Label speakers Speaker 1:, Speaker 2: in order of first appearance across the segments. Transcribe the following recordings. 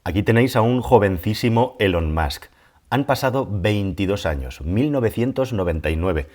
Speaker 1: Aquí tenéis a un jovencísimo Elon Musk. Han pasado 22 años, 1999,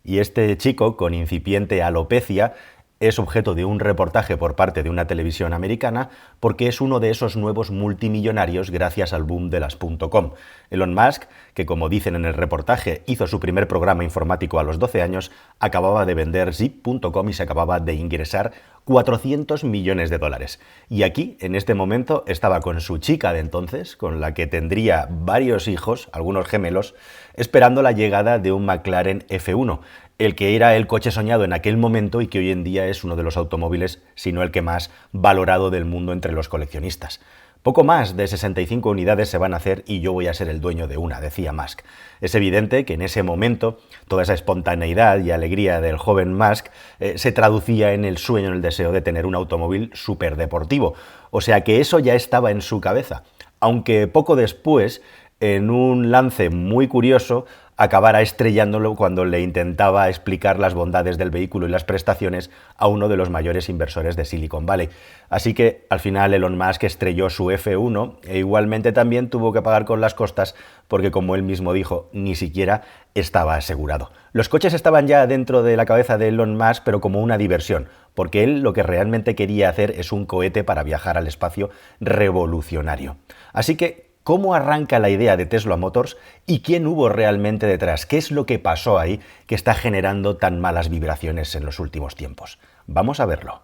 Speaker 1: y este chico con incipiente alopecia es objeto de un reportaje por parte de una televisión americana porque es uno de esos nuevos multimillonarios gracias al boom de las .com. Elon Musk, que como dicen en el reportaje hizo su primer programa informático a los 12 años, acababa de vender Zip.com y se acababa de ingresar 400 millones de dólares. Y aquí, en este momento, estaba con su chica de entonces, con la que tendría varios hijos, algunos gemelos, esperando la llegada de un McLaren F1, el que era el coche soñado en aquel momento y que hoy en día es uno de los automóviles, si no el que más valorado del mundo entre los coleccionistas. Poco más de 65 unidades se van a hacer y yo voy a ser el dueño de una, decía Musk. Es evidente que en ese momento toda esa espontaneidad y alegría del joven Musk se traducía en el sueño, en el deseo de tener un automóvil superdeportivo. O sea que eso ya estaba en su cabeza. Aunque poco después, en un lance muy curioso, acabara estrellándolo cuando le intentaba explicar las bondades del vehículo y las prestaciones a uno de los mayores inversores de Silicon Valley. Así que al final Elon Musk estrelló su F1 e igualmente también tuvo que pagar con las costas porque, como él mismo dijo, ni siquiera estaba asegurado. Los coches estaban ya dentro de la cabeza de Elon Musk, pero como una diversión, porque él lo que realmente quería hacer es un cohete para viajar al espacio revolucionario. Así que, ¿cómo arranca la idea de Tesla Motors y quién hubo realmente detrás? ¿Qué es lo que pasó ahí que está generando tan malas vibraciones en los últimos tiempos? Vamos a verlo.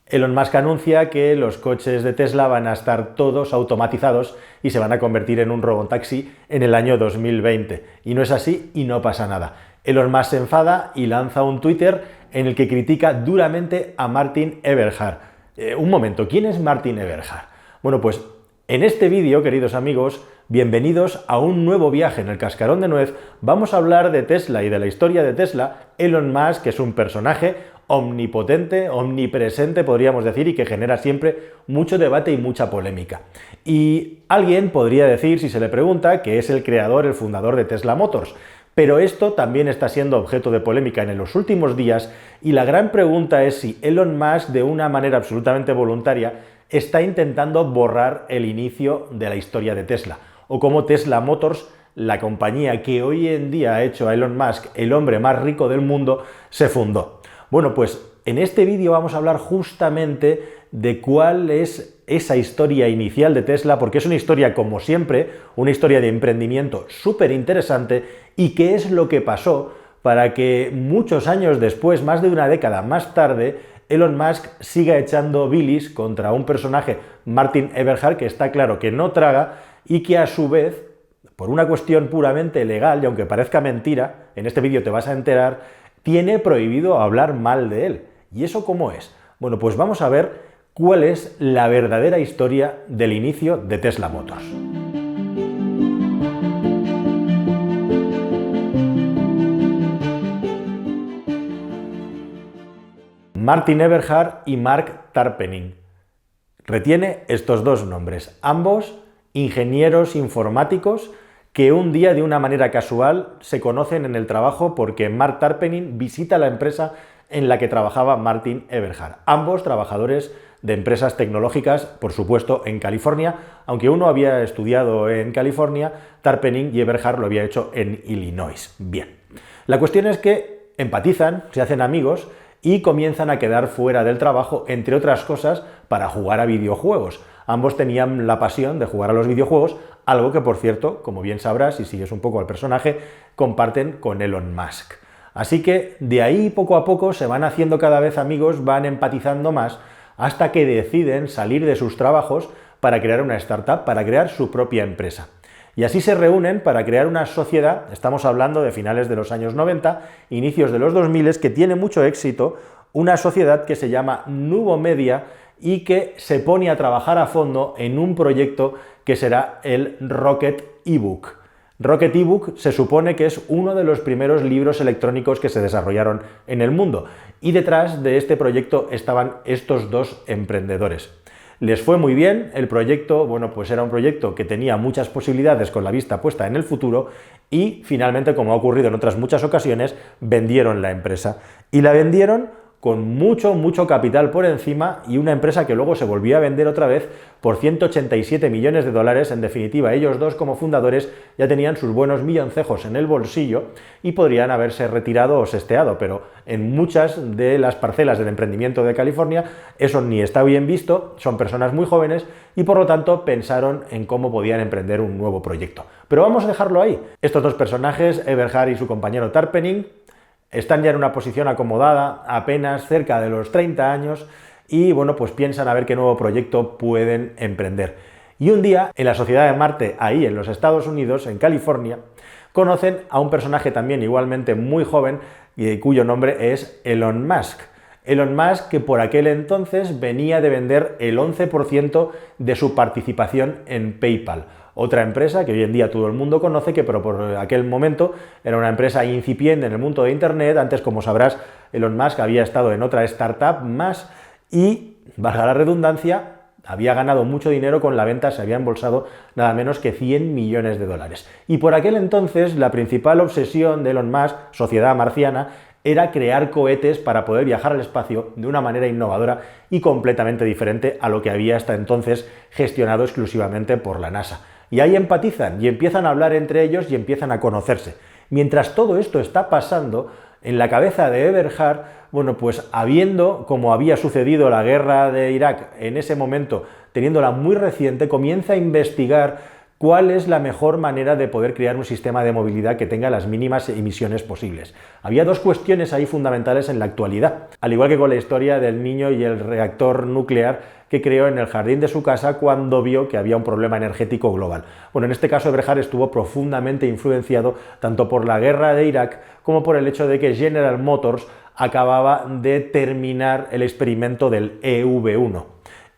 Speaker 2: Elon Musk anuncia que los coches de Tesla van a estar todos automatizados y se van a convertir en un robotaxi en el año 2020. Y no es así y no pasa nada. Elon Musk se enfada y lanza un Twitter en el que critica duramente a Martin Eberhard. Un momento, ¿quién es Martin Eberhard? Bueno, pues en este vídeo, queridos amigos, bienvenidos a un nuevo viaje en el cascarón de nuez. Vamos a hablar de Tesla y de la historia de Tesla. Elon Musk, que es un personaje omnipotente, omnipresente, podríamos decir, y que genera siempre mucho debate y mucha polémica. Y alguien podría decir, si se le pregunta, que es el creador, el fundador de Tesla Motors. Pero esto también está siendo objeto de polémica en los últimos días y la gran pregunta es si Elon Musk, de una manera absolutamente voluntaria, está intentando borrar el inicio de la historia de Tesla, o cómo Tesla Motors, la compañía que hoy en día ha hecho a Elon Musk el hombre más rico del mundo, se fundó. Bueno, pues en este vídeo vamos a hablar justamente de cuál es esa historia inicial de Tesla, porque es una historia, como siempre, una historia de emprendimiento súper interesante, y qué es lo que pasó para que muchos años después, más de una década más tarde, Elon Musk siga echando bilis contra un personaje, Martin Eberhard, que está claro que no traga y que a su vez, por una cuestión puramente legal, y aunque parezca mentira, en este vídeo te vas a enterar, tiene prohibido hablar mal de él. ¿Y eso cómo es? Bueno, pues vamos a ver cuál es la verdadera historia del inicio de Tesla Motors. Martin Eberhard y Mark Tarpenning. Retiene estos dos nombres, ambos ingenieros informáticos que un día de una manera casual se conocen en el trabajo porque Mark Tarpenning visita la empresa en la que trabajaba Martin Eberhard. Ambos trabajadores de empresas tecnológicas, por supuesto, en California, aunque uno había estudiado en California, Tarpenning y Eberhard lo había hecho en Illinois. Bien, la cuestión es que empatizan, se hacen amigos y comienzan a quedar fuera del trabajo, entre otras cosas, para jugar a videojuegos. Ambos tenían la pasión de jugar a los videojuegos, algo que, por cierto, como bien sabrás, si sigues un poco al personaje, comparten con Elon Musk. Así que de ahí poco a poco se van haciendo cada vez amigos, van empatizando más, hasta que deciden salir de sus trabajos para crear una startup, para crear su propia empresa. Y así se reúnen para crear una sociedad, estamos hablando de finales de los años 90, inicios de los 2000, que tiene mucho éxito, una sociedad que se llama Nuvomedia y que se pone a trabajar a fondo en un proyecto que será el Rocket eBook. Rocket eBook se supone que es uno de los primeros libros electrónicos que se desarrollaron en el mundo, y detrás de este proyecto estaban estos dos emprendedores. Les fue muy bien, el proyecto, bueno, pues era un proyecto que tenía muchas posibilidades con la vista puesta en el futuro y finalmente, como ha ocurrido en otras muchas ocasiones, vendieron la empresa. Y la vendieron con mucho capital por encima y una empresa que luego se volvió a vender otra vez por 187 millones de dólares. En definitiva, ellos dos como fundadores ya tenían sus buenos milloncejos en el bolsillo y podrían haberse retirado o sesteado, pero en muchas de las parcelas del emprendimiento de California eso ni está bien visto, son personas muy jóvenes y por lo tanto pensaron en cómo podían emprender un nuevo proyecto. Pero vamos a dejarlo ahí. Estos dos personajes, Eberhard y su compañero Tarpenning, están ya en una posición acomodada, apenas cerca de los 30 años, y bueno, pues piensan a ver qué nuevo proyecto pueden emprender. Y un día, en la Sociedad de Marte, ahí en los Estados Unidos, en California, conocen a un personaje también igualmente muy joven, cuyo nombre es Elon Musk. Elon Musk, que por aquel entonces venía de vender el 11% de su participación en PayPal. Otra empresa que hoy en día todo el mundo conoce, que pero por aquel momento era una empresa incipiente en el mundo de Internet. Antes, como sabrás, Elon Musk había estado en otra startup más y, valga la redundancia, había ganado mucho dinero con la venta, se había embolsado nada menos que 100 millones de dólares. Y por aquel entonces la principal obsesión de Elon Musk, Sociedad Marciana, era crear cohetes para poder viajar al espacio de una manera innovadora y completamente diferente a lo que había hasta entonces gestionado exclusivamente por la NASA. Y ahí empatizan y empiezan a hablar entre ellos y empiezan a conocerse. Mientras todo esto está pasando, en la cabeza de Eberhard, bueno, pues habiendo, como había sucedido la guerra de Irak en ese momento, teniéndola muy reciente, comienza a investigar cuál es la mejor manera de poder crear un sistema de movilidad que tenga las mínimas emisiones posibles. Había dos cuestiones ahí fundamentales en la actualidad, al igual que con la historia del niño y el reactor nuclear que creó en el jardín de su casa cuando vio que había un problema energético global. Bueno, en este caso Eberhard estuvo profundamente influenciado tanto por la guerra de Irak como por el hecho de que General Motors acababa de terminar el experimento del EV1,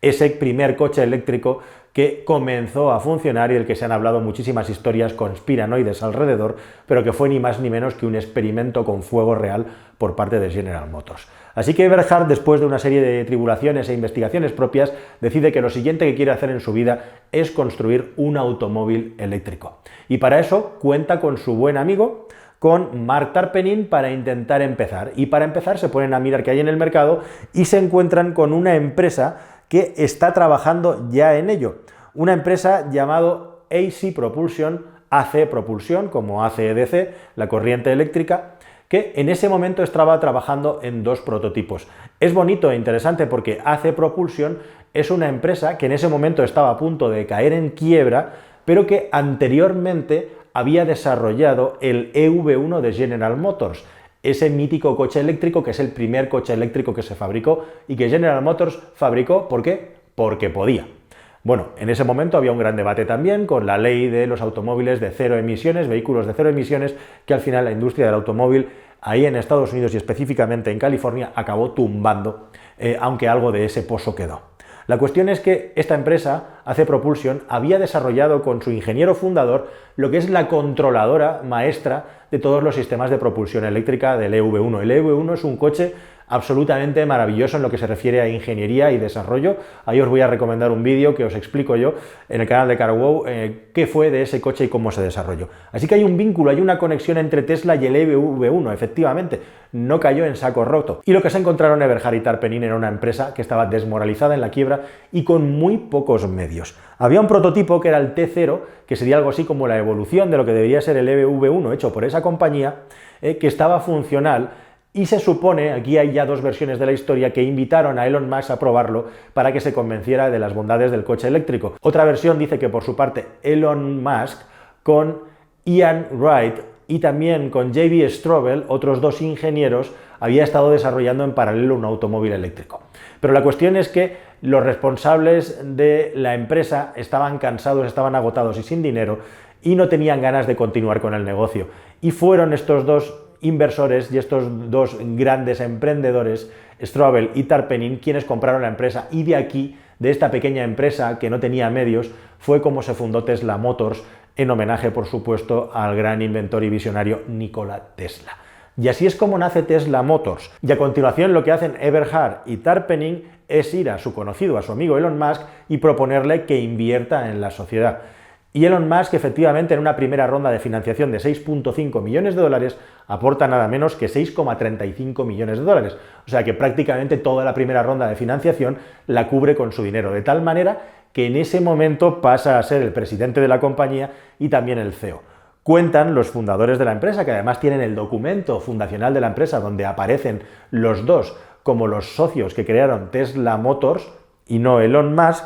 Speaker 2: ese primer coche eléctrico que comenzó a funcionar y del que se han hablado muchísimas historias conspiranoides alrededor, pero que fue ni más ni menos que un experimento con fuego real por parte de General Motors. Así que Eberhard, después de una serie de tribulaciones e investigaciones propias, decide que lo siguiente que quiere hacer en su vida es construir un automóvil eléctrico. Y para eso cuenta con su buen amigo, con Mark Tarpenning, para intentar empezar. Y para empezar se ponen a mirar qué hay en el mercado y se encuentran con una empresa que está trabajando ya en ello. Una empresa llamado AC Propulsion, AC Propulsión, como AC/DC, la corriente eléctrica, que en ese momento estaba trabajando en dos prototipos. Es bonito e interesante porque AC Propulsion es una empresa que en ese momento estaba a punto de caer en quiebra, pero que anteriormente había desarrollado el EV1 de General Motors, ese mítico coche eléctrico que es el primer coche eléctrico que se fabricó y que General Motors fabricó, ¿por qué? Porque podía. Bueno, en ese momento había un gran debate también con la ley de los automóviles de cero emisiones, vehículos de cero emisiones, que al final la industria del automóvil ahí en Estados Unidos y específicamente en California acabó tumbando, aunque algo de ese pozo quedó. La cuestión es que esta empresa, AC Propulsion, había desarrollado con su ingeniero fundador lo que es la controladora maestra de todos los sistemas de propulsión eléctrica del EV1. El EV1 es un coche absolutamente maravilloso en lo que se refiere a ingeniería y desarrollo. Ahí os voy a recomendar un vídeo que os explico yo en el canal de CarWow qué fue de ese coche y cómo se desarrolló. Así que hay un vínculo, hay una conexión entre Tesla y el EV1, efectivamente, no cayó en saco roto. Y lo que se encontraron Eberhard y Tarpenning era una empresa que estaba desmoralizada, en la quiebra y con muy pocos medios. Había un prototipo que era el T0, que sería algo así como la evolución de lo que debería ser el EV1 hecho por esa compañía, que estaba funcional. Y se supone, aquí hay ya dos versiones de la historia, que invitaron a Elon Musk a probarlo para que se convenciera de las bondades del coche eléctrico. Otra versión dice que por su parte Elon Musk con Ian Wright y también con J.B. Straubel, otros dos ingenieros, había estado desarrollando en paralelo un automóvil eléctrico. Pero la cuestión es que los responsables de la empresa estaban cansados, estaban agotados y sin dinero y no tenían ganas de continuar con el negocio. Y fueron estos dos inversores y estos dos grandes emprendedores, Straubel y Tarpenning, quienes compraron la empresa, y de aquí, de esta pequeña empresa que no tenía medios, fue como se fundó Tesla Motors, en homenaje, por supuesto, al gran inventor y visionario Nikola Tesla. Y así es como nace Tesla Motors. Y a continuación lo que hacen Eberhard y Tarpenning es ir a su conocido, a su amigo Elon Musk, y proponerle que invierta en la sociedad. Y Elon Musk, efectivamente, en una primera ronda de financiación de 6,5 millones de dólares, aporta nada menos que 6,35 millones de dólares. O sea que prácticamente toda la primera ronda de financiación la cubre con su dinero, de tal manera que en ese momento pasa a ser el presidente de la compañía y también el CEO. Cuentan los fundadores de la empresa, que además tienen el documento fundacional de la empresa donde aparecen los dos como los socios que crearon Tesla Motors y no Elon Musk.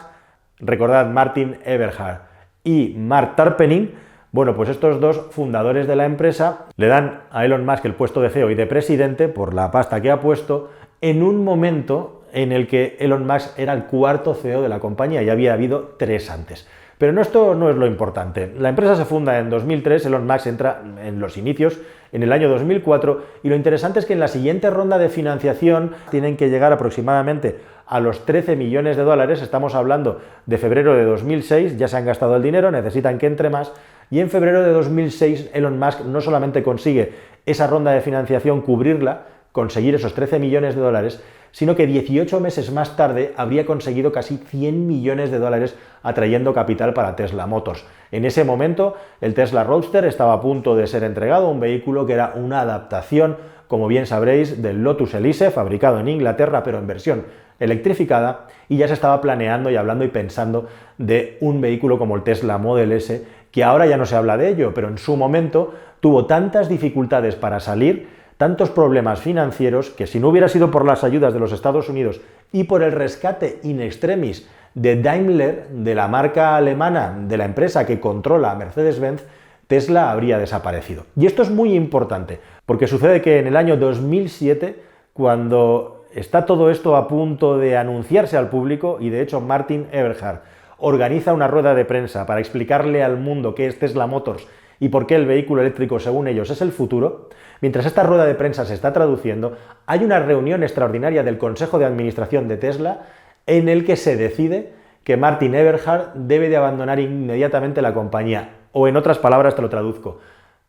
Speaker 2: Recordad, Martin Eberhard y Mark Tarpenning. Bueno, pues estos dos fundadores de la empresa le dan a Elon Musk el puesto de CEO y de presidente por la pasta que ha puesto en un momento en el que Elon Musk era el cuarto CEO de la compañía y había habido 3 antes. Pero esto no es lo importante. La empresa se funda en 2003, Elon Musk entra en los inicios en el año 2004 y lo interesante es que en la siguiente ronda de financiación tienen que llegar aproximadamente a los 13 millones de dólares, estamos hablando de febrero de 2006, ya se han gastado el dinero, necesitan que entre más, y en febrero de 2006 Elon Musk no solamente consigue esa ronda de financiación cubrirla, conseguir esos 13 millones de dólares, sino que 18 meses más tarde habría conseguido casi 100 millones de dólares atrayendo capital para Tesla Motors. En ese momento el Tesla Roadster estaba a punto de ser entregado, un vehículo que era una adaptación, como bien sabréis, del Lotus Elise, fabricado en Inglaterra pero en versión electrificada, y ya se estaba planeando y hablando y pensando de un vehículo como el Tesla Model S, que ahora ya no se habla de ello, pero en su momento tuvo tantas dificultades para salir, tantos problemas financieros, que si no hubiera sido por las ayudas de los Estados Unidos y por el rescate in extremis de Daimler, de la marca alemana, de la empresa que controla a Mercedes-Benz, Tesla habría desaparecido. Y esto es muy importante, porque sucede que en el año 2007, cuando está todo esto a punto de anunciarse al público, y de hecho Martin Eberhard organiza una rueda de prensa para explicarle al mundo qué es Tesla Motors y por qué el vehículo eléctrico, según ellos, es el futuro, mientras esta rueda de prensa se está traduciendo, hay una reunión extraordinaria del Consejo de Administración de Tesla en el que se decide que Martin Eberhard debe de abandonar inmediatamente la compañía. O en otras palabras te lo traduzco.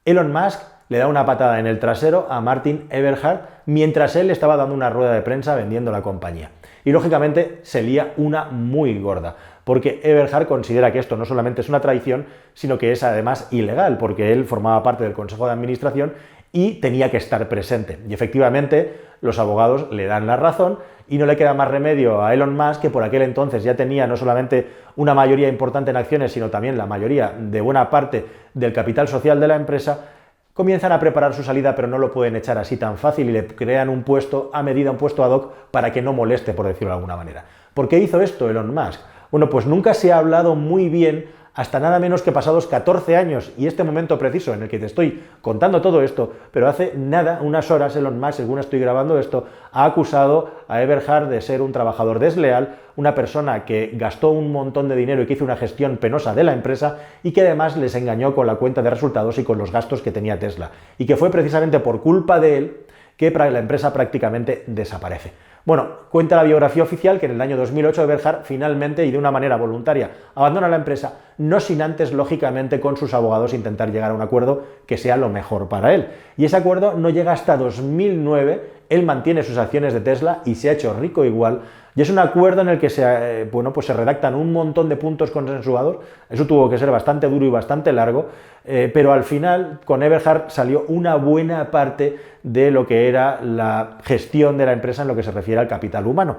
Speaker 2: Elon Musk le da una patada en el trasero a Martin Eberhard mientras él estaba dando una rueda de prensa vendiendo la compañía. Y lógicamente se lía una muy gorda, porque Eberhard considera que esto no solamente es una traición, sino que es además ilegal, porque él formaba parte del Consejo de Administración y tenía que estar presente. Y efectivamente los abogados le dan la razón y no le queda más remedio a Elon Musk, que por aquel entonces ya tenía no solamente una mayoría importante en acciones, sino también la mayoría de buena parte del capital social de la empresa. Comienzan a preparar su salida, pero no lo pueden echar así tan fácil y le crean un puesto a medida, un puesto ad hoc, para que no moleste, por decirlo de alguna manera. ¿Por qué hizo esto Elon Musk? Bueno, pues nunca se ha hablado muy bien hasta nada menos que pasados 14 años y este momento preciso en el que te estoy contando todo esto, pero hace nada, unas horas, Elon Musk, según estoy grabando esto, ha acusado a Eberhard de ser un trabajador desleal, una persona que gastó un montón de dinero y que hizo una gestión penosa de la empresa y que además les engañó con la cuenta de resultados y con los gastos que tenía Tesla. Y que fue precisamente por culpa de él que la empresa prácticamente desaparece. Bueno, cuenta la biografía oficial que en el año 2008 Eberhard finalmente y de una manera voluntaria abandona la empresa, no sin antes, lógicamente, con sus abogados intentar llegar a un acuerdo que sea lo mejor para él. Y ese acuerdo no llega hasta 2009, él mantiene sus acciones de Tesla y se ha hecho rico igual. Y es un acuerdo en el que se redactan un montón de puntos consensuados, eso tuvo que ser bastante duro y bastante largo, pero al final con Eberhard salió una buena parte de lo que era la gestión de la empresa en lo que se refiere al capital humano.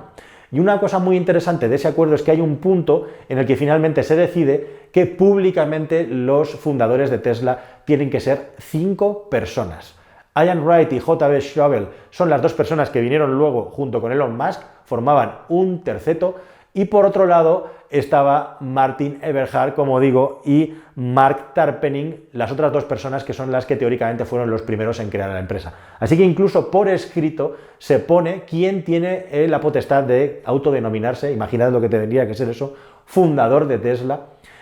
Speaker 2: Y una cosa muy interesante de ese acuerdo es que hay un punto en el que finalmente se decide que públicamente los fundadores de Tesla tienen que ser 5 personas. Ian Wright y J.B. Schawel son las 2 personas que vinieron luego junto con Elon Musk, formaban un terceto, y por otro lado estaba Martin Eberhard, como digo, y Mark Tarpenning, las otras 2 personas que son las que teóricamente fueron los primeros en crear la empresa. Así que incluso por escrito se pone quién tiene la potestad de autodenominarse, imaginad lo que tendría que ser eso, fundador de Tesla.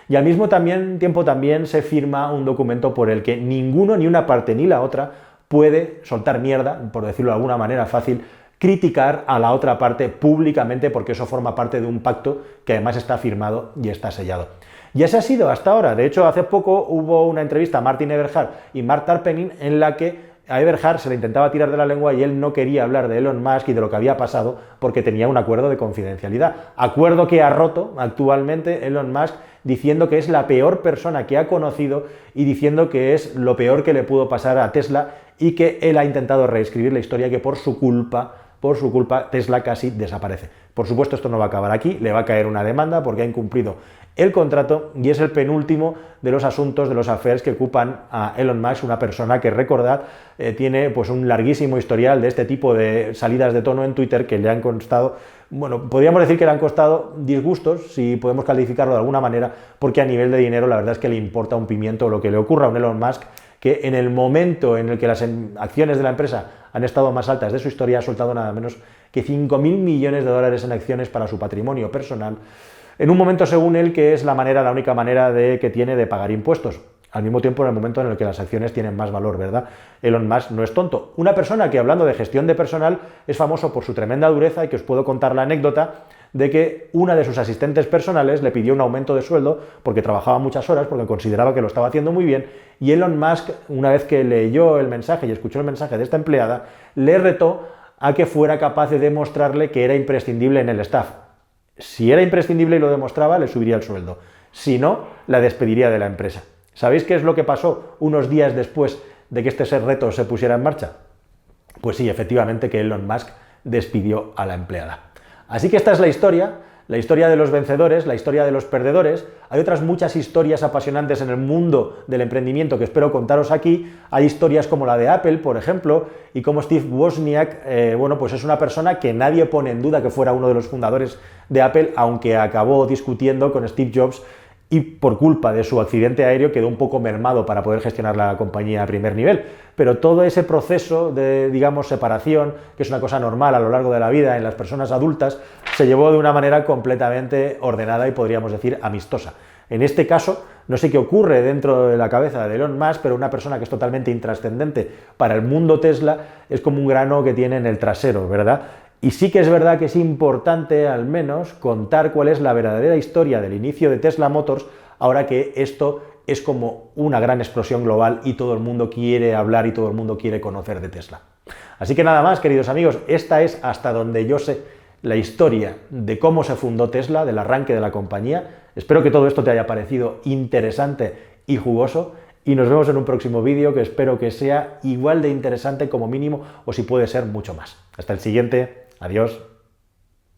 Speaker 2: Y al mismo tiempo también se firma un documento por el que ninguno, ni una parte ni la otra, puede soltar mierda, por decirlo de alguna manera fácil, criticar a la otra parte públicamente, porque eso forma parte de un pacto que además está firmado y está sellado. Y ese ha sido hasta ahora. De hecho, hace poco hubo una entrevista a Martin Eberhard y Mark Tarpenning en la que A Eberhard se le intentaba tirar de la lengua y él no quería hablar de Elon Musk y de lo que había pasado porque tenía un acuerdo de confidencialidad. Acuerdo que ha roto actualmente Elon Musk diciendo que es la peor persona que ha conocido y diciendo que es lo peor que le pudo pasar a Tesla y que él ha intentado reescribir la historia, que por su culpa Tesla casi desaparece. Por supuesto, esto no va a acabar aquí, le va a caer una demanda porque ha incumplido el contrato y es el penúltimo de los asuntos, de los affairs que ocupan a Elon Musk, una persona que, recordad, tiene pues un larguísimo historial de este tipo de salidas de tono en Twitter que le han costado, bueno, podríamos decir que le han costado disgustos, si podemos calificarlo de alguna manera, porque a nivel de dinero la verdad es que le importa un pimiento lo que le ocurra a un Elon Musk, que en el momento en el que las acciones de la empresa han estado más altas de su historia ha soltado nada menos que 5.000 millones de dólares en acciones para su patrimonio personal, en un momento, según él, que es la única manera que tiene de pagar impuestos. Al mismo tiempo, en el momento en el que las acciones tienen más valor, ¿verdad? Elon Musk no es tonto. Una persona que, hablando de gestión de personal, es famoso por su tremenda dureza, y que os puedo contar la anécdota de que una de sus asistentes personales le pidió un aumento de sueldo porque trabajaba muchas horas, porque consideraba que lo estaba haciendo muy bien, y Elon Musk, una vez que leyó el mensaje y escuchó el mensaje de esta empleada, le retó a que fuera capaz de demostrarle que era imprescindible en el staff. Si era imprescindible y lo demostraba, le subiría el sueldo. Si no, la despediría de la empresa. ¿Sabéis qué es lo que pasó unos días después de que este reto se pusiera en marcha? Pues sí, efectivamente, que Elon Musk despidió a la empleada. Así que esta es la historia de los vencedores, la historia de los perdedores. Hay otras muchas historias apasionantes en el mundo del emprendimiento que espero contaros aquí. Hay historias como la de Apple, por ejemplo, y como Steve Wozniak, pues es una persona que nadie pone en duda que fuera uno de los fundadores de Apple, aunque acabó discutiendo con Steve Jobs y por culpa de su accidente aéreo quedó un poco mermado para poder gestionar la compañía a primer nivel. Pero todo ese proceso de, digamos, separación, que es una cosa normal a lo largo de la vida en las personas adultas, se llevó de una manera completamente ordenada y podríamos decir amistosa. En este caso, no sé qué ocurre dentro de la cabeza de Elon Musk, pero una persona que es totalmente intrascendente para el mundo Tesla es como un grano que tiene en el trasero, ¿verdad? Y sí que es verdad que es importante, al menos, contar cuál es la verdadera historia del inicio de Tesla Motors, ahora que esto es como una gran explosión global y todo el mundo quiere hablar y todo el mundo quiere conocer de Tesla. Así que nada más, queridos amigos, esta es, hasta donde yo sé, la historia de cómo se fundó Tesla, del arranque de la compañía. Espero que todo esto te haya parecido interesante y jugoso, y nos vemos en un próximo vídeo que espero que sea igual de interesante como mínimo, o si puede ser mucho más. Hasta el siguiente. Adiós.